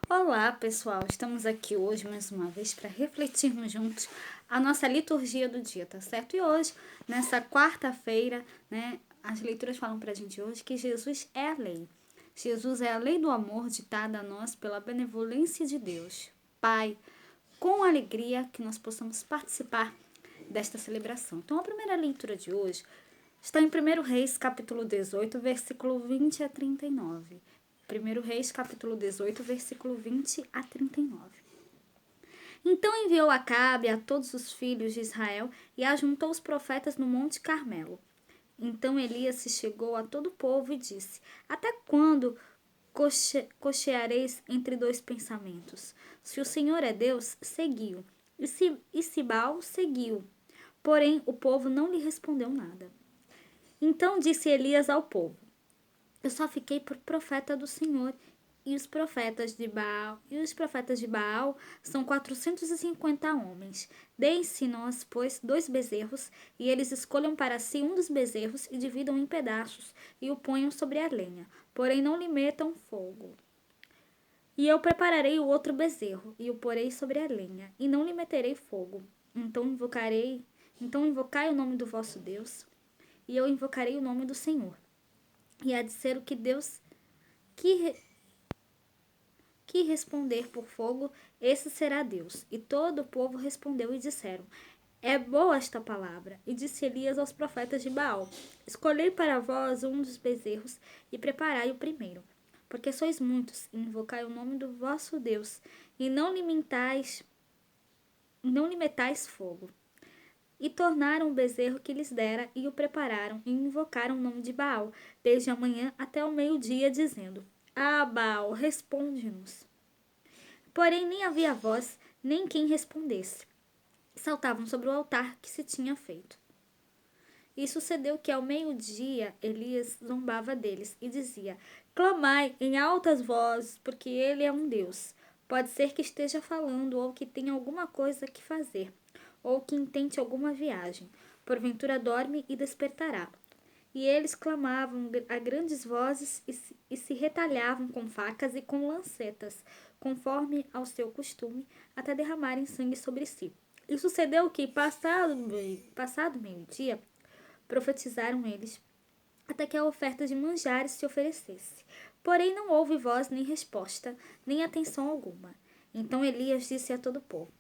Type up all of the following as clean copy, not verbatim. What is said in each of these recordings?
Olá, pessoal! Estamos aqui hoje mais uma vez para refletirmos juntos a nossa liturgia do dia, tá certo? E hoje, nessa quarta-feira, né, as leituras falam para a gente hoje que Jesus é a lei. Jesus é a lei do amor ditada a nós pela benevolência de Deus, Pai, com alegria que nós possamos participar desta celebração. Então, a primeira leitura de hoje está em 1 Reis, capítulo 18, versículo 20 a 39. 1 Reis, capítulo 18, versículo 20 a 39. Então enviou Acabe a todos os filhos de Israel e ajuntou os profetas no monte Carmelo. Então Elias se chegou a todo o povo e disse: Até quando cocheareis entre dois pensamentos? Se o Senhor é Deus, seguiu. E se Baal, seguiu. Porém, o povo não lhe respondeu nada. Então disse Elias ao povo: Eu só fiquei por profeta do Senhor, e os profetas de Baal são 450 homens. Deem-se nós, pois, 2 bezerros, e eles escolham para si um dos bezerros e dividam em pedaços, e o ponham sobre a lenha, porém não lhe metam fogo. E eu prepararei o outro bezerro, e o porei sobre a lenha, e não lhe meterei fogo. Então invocai o nome do vosso Deus, e eu invocarei o nome do Senhor. E há de ser o que Deus que responder por fogo, esse será Deus. E todo o povo respondeu e disseram: É boa esta palavra. E disse Elias aos profetas de Baal: Escolhei para vós um dos bezerros e preparai o primeiro. Porque sois muitos, e invocai o nome do vosso Deus, e não lhe metais fogo. E tornaram o bezerro que lhes dera, e o prepararam, e invocaram o nome de Baal, desde a manhã até o meio-dia, dizendo: Baal, responde-nos. Porém, nem havia voz, nem quem respondesse. Saltavam sobre o altar que se tinha feito. E sucedeu que ao meio-dia Elias zombava deles e dizia: Clamai em altas vozes, porque ele é um Deus. Pode ser que esteja falando, ou que tenha alguma coisa que fazer, ou que intente alguma viagem. Porventura dorme e despertará. E eles clamavam a grandes vozes e se retalhavam com facas e com lancetas, conforme ao seu costume, até derramarem sangue sobre si. E sucedeu que, passado meio-dia, profetizaram eles, até que a oferta de manjares se oferecesse. Porém não houve voz nem resposta, nem atenção alguma. Então Elias disse a todo o povo: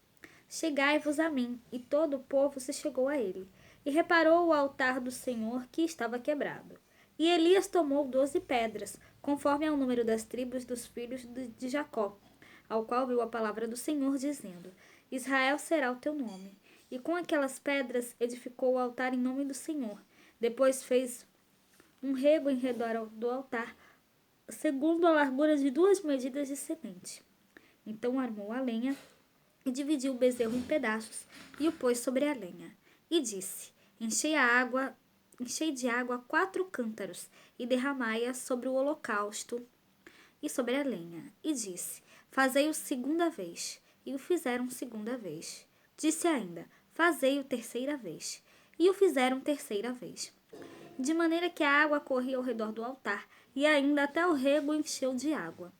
Chegai-vos a mim. E todo o povo se chegou a ele. E reparou o altar do Senhor que estava quebrado. E Elias tomou 12 pedras, conforme ao número das tribos dos filhos de Jacó, ao qual viu a palavra do Senhor, dizendo: Israel será o teu nome. E com aquelas pedras edificou o altar em nome do Senhor. Depois fez um rego em redor do altar, segundo a largura de 2 medidas de semente. Então armou a lenha e dividiu o bezerro em pedaços e o pôs sobre a lenha. E disse: Enchei de água 4 cântaros e derramai-a sobre o holocausto e sobre a lenha. E disse: Fazei-o segunda vez. E o fizeram segunda vez. Disse ainda: Fazei-o terceira vez. E o fizeram terceira vez. De maneira que a água corria ao redor do altar, e ainda até o rego encheu de água.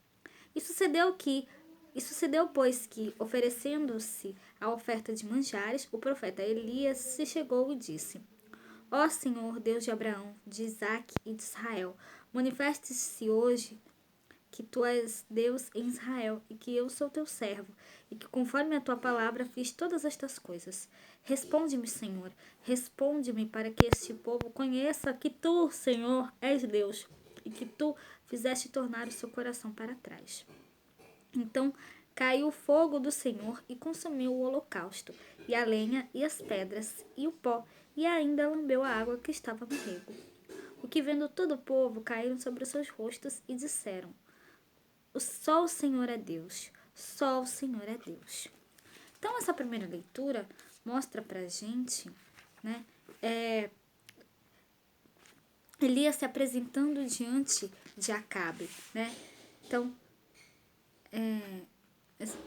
E sucedeu, pois, que, oferecendo-se a oferta de manjares, o profeta Elias se chegou e disse: Ó Senhor, Deus de Abraão, de Isaque e de Israel, manifeste-se hoje que tu és Deus em Israel, e que eu sou teu servo, e que conforme a tua palavra fiz todas estas coisas. Responde-me, Senhor, responde-me, para que este povo conheça que tu, Senhor, és Deus, e que tu fizeste tornar o seu coração para trás. Então caiu o fogo do Senhor e consumiu o holocausto, e a lenha, e as pedras, e o pó, e ainda lambeu a água que estava no rego. O que vendo todo o povo, caíram sobre os seus rostos e disseram: Só o Senhor é Deus, só o Senhor é Deus. Então essa primeira leitura mostra pra gente, né, Elias se apresentando diante de Acabe, né? Então,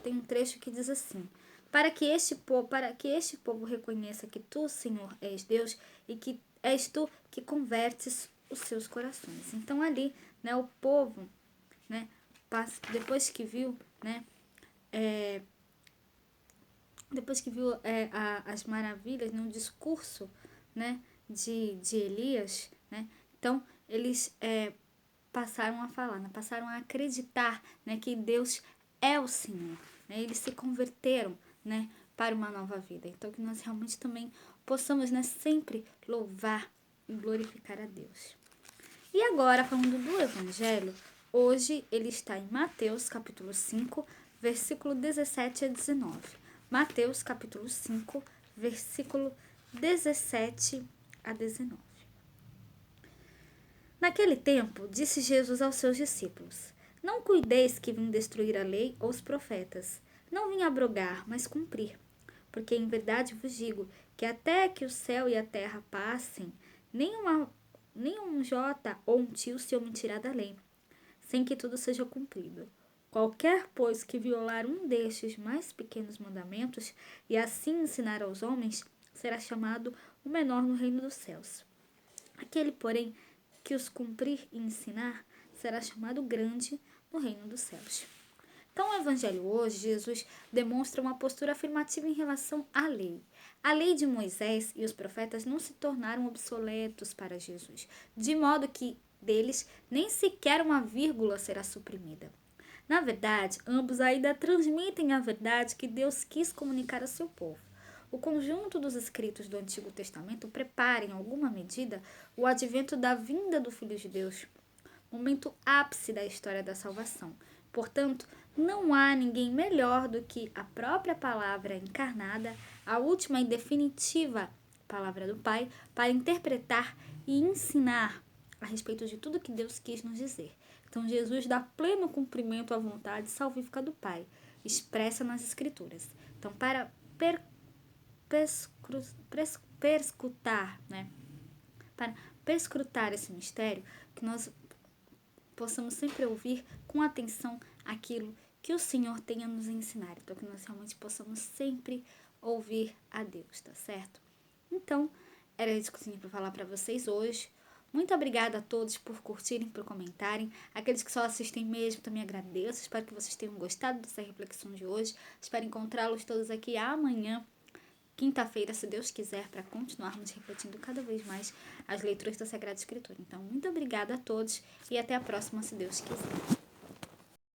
tem um trecho que diz assim: para que este povo reconheça que tu, Senhor, és Deus, e que és tu que convertes os seus corações. Então ali, né, o povo, né, depois que viu, né, as maravilhas no discurso, né, de Elias, né, então eles passaram a falar, né, passaram a acreditar, né, que Deus é o Senhor, né, eles se converteram, né, para uma nova vida. Então que nós realmente também possamos, né, sempre louvar e glorificar a Deus. E agora, falando do Evangelho, hoje ele está em Mateus, capítulo 5, versículo 17 a 19. Mateus, capítulo 5, versículo 17 a 19. Naquele tempo, disse Jesus aos seus discípulos: Não cuideis que vim destruir a lei ou os profetas. Não vim abrogar, mas cumprir. Porque em verdade vos digo que até que o céu e a terra passem, nem um jota ou um tio se omitirá da lei, sem que tudo seja cumprido. Qualquer, pois, que violar um destes mais pequenos mandamentos e assim ensinar aos homens, será chamado o menor no reino dos céus. Aquele, porém, que os cumprir e ensinar, será chamado grande no reino dos céus. Então, no Evangelho hoje, Jesus demonstra uma postura afirmativa em relação à lei. A lei de Moisés e os profetas não se tornaram obsoletos para Jesus, de modo que deles nem sequer uma vírgula será suprimida. Na verdade, ambos ainda transmitem a verdade que Deus quis comunicar ao seu povo. O conjunto dos escritos do Antigo Testamento prepara, em alguma medida, o advento da vinda do Filho de Deus, momento ápice da história da salvação. Portanto, não há ninguém melhor do que a própria palavra encarnada, a última e definitiva palavra do Pai, para interpretar e ensinar a respeito de tudo que Deus quis nos dizer. Então, Jesus dá pleno cumprimento à vontade salvífica do Pai, expressa nas Escrituras. Então, para perscrutar, né? Para perscrutar esse mistério, que nós possamos sempre ouvir com atenção aquilo que o Senhor tem a nos ensinar. Então, que nós realmente possamos sempre ouvir a Deus, tá certo? Então, era isso que eu tinha para falar para vocês hoje. Muito obrigada a todos por curtirem, por comentarem. Aqueles que só assistem mesmo, também agradeço. Espero que vocês tenham gostado dessa reflexão de hoje. Espero encontrá-los todos aqui amanhã, quinta-feira, se Deus quiser, para continuarmos refletindo cada vez mais as leituras da Sagrada Escritura. Então, muito obrigada a todos e até a próxima, se Deus quiser.